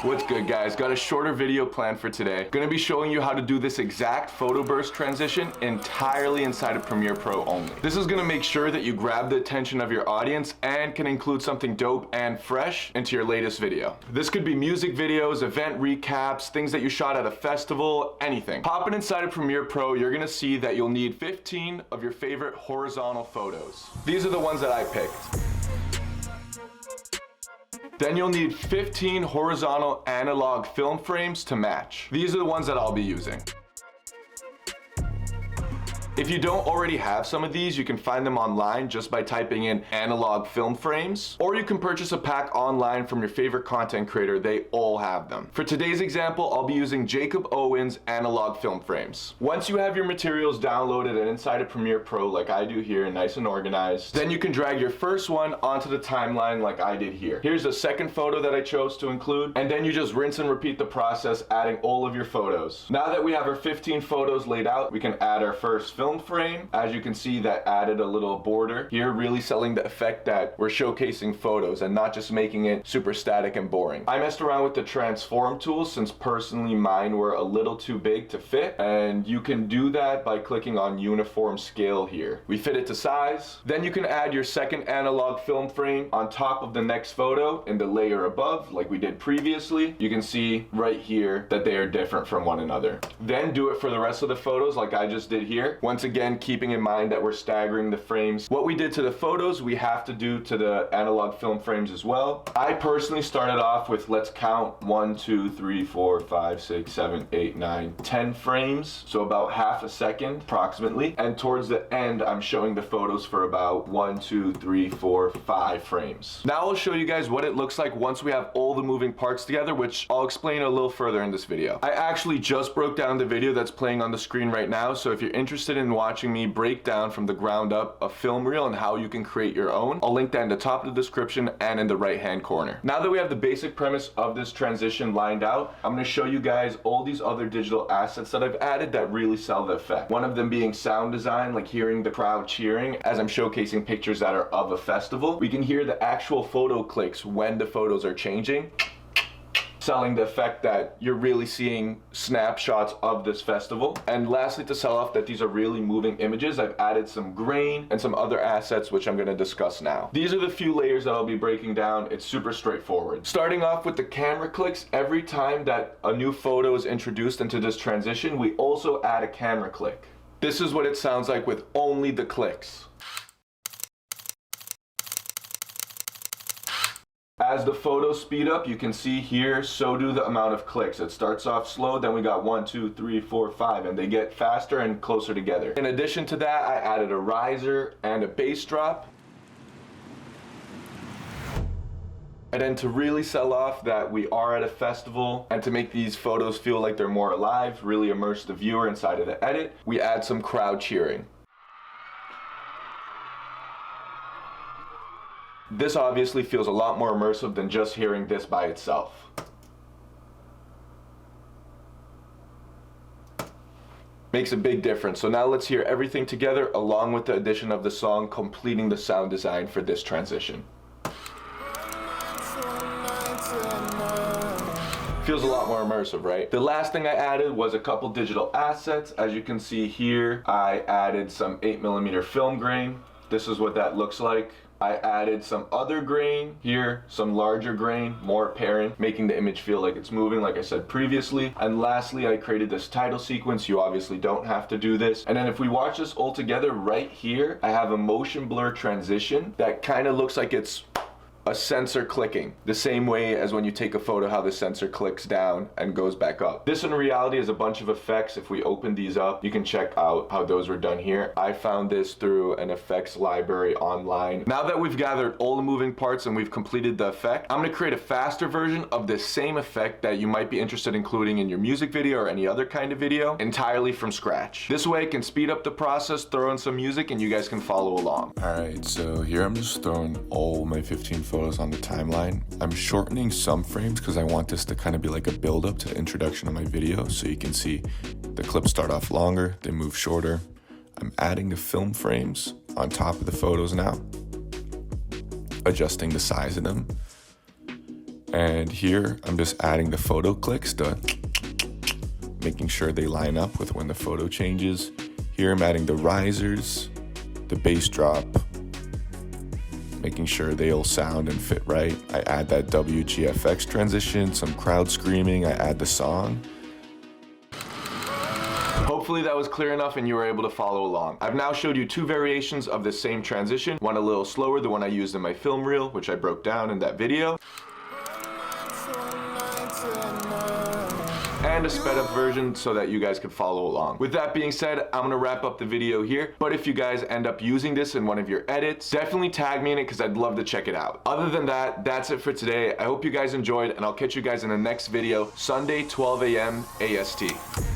What's good, guys? Got a shorter video planned for today. Gonna be showing you how to do this exact photo burst transition entirely inside of Premiere Pro only. This is gonna make sure that you grab the attention of your audience and can include something dope and fresh into your latest video. This could be music videos, event recaps, things that you shot at a festival, anything. Popping inside of Premiere Pro, you're gonna see that you'll need 15 of your favorite horizontal photos. These are the ones that I picked. Then you'll need 15 horizontal analog film frames to match. These are the ones that I'll be using. If you don't already have some of these, you can find them online just by typing in analog film frames, or you can purchase a pack online from your favorite content creator. They all have them. For today's example, I'll be using Jacob Owen's analog film frames. Once you have your materials downloaded and inside of Premiere Pro like I do here, nice and organized, then you can drag your first one onto the timeline like I did here. Here's the second photo that I chose to include, and then you just rinse and repeat the process, adding all of your photos. Now that we have our 15 photos laid out, we can add our first film frame. As you can see, that added a little border here, really selling the effect that we're showcasing photos and not just making it super static and boring. I messed around with the transform tool since personally mine were a little too big to fit, and you can do that by clicking on uniform scale here. We fit it to size. Then you can add your second analog film frame on top of the next photo in the layer above like we did previously. You can see right here that they are different from one another. Then do it for the rest of the photos like I just did here. Once again, keeping in mind that we're staggering the frames. What we did to the photos, we have to do to the analog film frames as well. I personally started off with, let's count 1, 2, 3, 4, 5, 6, 7, 8, 9, 10 frames. So about half a second approximately. And towards the end, I'm showing the photos for about 1, 2, 3, 4, 5 frames. Now I'll show you guys what it looks like once we have all the moving parts together, which I'll explain a little further in this video. I actually just broke down the video that's playing on the screen right now. So if you're interested in watching me break down from the ground up a film reel and how you can create your own, I'll link that in the top of the description and in the right hand corner. Now that we have the basic premise of this transition lined out, I'm going to show you guys all these other digital assets that I've added that really sell the effect. One of them being sound design, like hearing the crowd cheering as I'm showcasing pictures that are of a festival. We can hear the actual photo clicks when the photos are changing, selling the effect that you're really seeing snapshots of this festival. And lastly, to sell off that these are really moving images, I've added some grain and some other assets which I'm going to discuss now. These are the few layers that I'll be breaking down. It's super straightforward. Starting off with the camera clicks, every time that a new photo is introduced into this transition, we also add a camera click. This is what it sounds like with only the clicks. As the photos speed up, you can see here, so do the amount of clicks. It starts off slow, then we got 1, 2, 3, 4, 5, and they get faster and closer together. In addition to that, I added a riser and a bass drop. And then to really sell off that we are at a festival and to make these photos feel like they're more alive, really immerse the viewer inside of the edit, we add some crowd cheering. This obviously feels a lot more immersive than just hearing this by itself. Makes a big difference. So now let's hear everything together along with the addition of the song, completing the sound design for this transition. Feels a lot more immersive, right? The last thing I added was a couple digital assets. As you can see here, I added some 8mm film grain. This is what that looks like. I added some other grain here, some larger grain, more apparent, making the image feel like it's moving, like I said previously. And lastly, I created this title sequence. You obviously don't have to do this. And then if we watch this all together right here, I have a motion blur transition that kind of looks like it's a sensor clicking, the same way as when you take a photo, how the sensor clicks down and goes back up. This in reality is a bunch of effects. If we open these up, you can check out how those were done here. I found this through an effects library online. Now that we've gathered all the moving parts and we've completed the effect, I'm gonna create a faster version of the same effect that you might be interested in including in your music video or any other kind of video entirely from scratch. This way it can speed up the process, throw in some music, and you guys can follow along. All right, so here I'm just throwing all my 15 photos on the timeline. I'm shortening some frames because I want this to kind of be like a build up to the introduction of my video, so you can see the clips start off longer, they move shorter. I'm adding the film frames on top of the photos now, adjusting the size of them. And here, I'm just adding the photo clicks to making sure they line up with when the photo changes. Here, I'm adding the risers, the bass drop, making sure they all sound and fit right. I add that WGFX transition, some crowd screaming, I add the song. Hopefully that was clear enough and you were able to follow along. I've now showed you two variations of the same transition, one a little slower, the one I used in my film reel, which I broke down in that video, and a sped up version so that you guys could follow along. With that being said, I'm gonna wrap up the video here, but if you guys end up using this in one of your edits, definitely tag me in it because I'd love to check it out. Other than that, that's it for today. I hope you guys enjoyed, and I'll catch you guys in the next video, Sunday, 12 a.m. AST.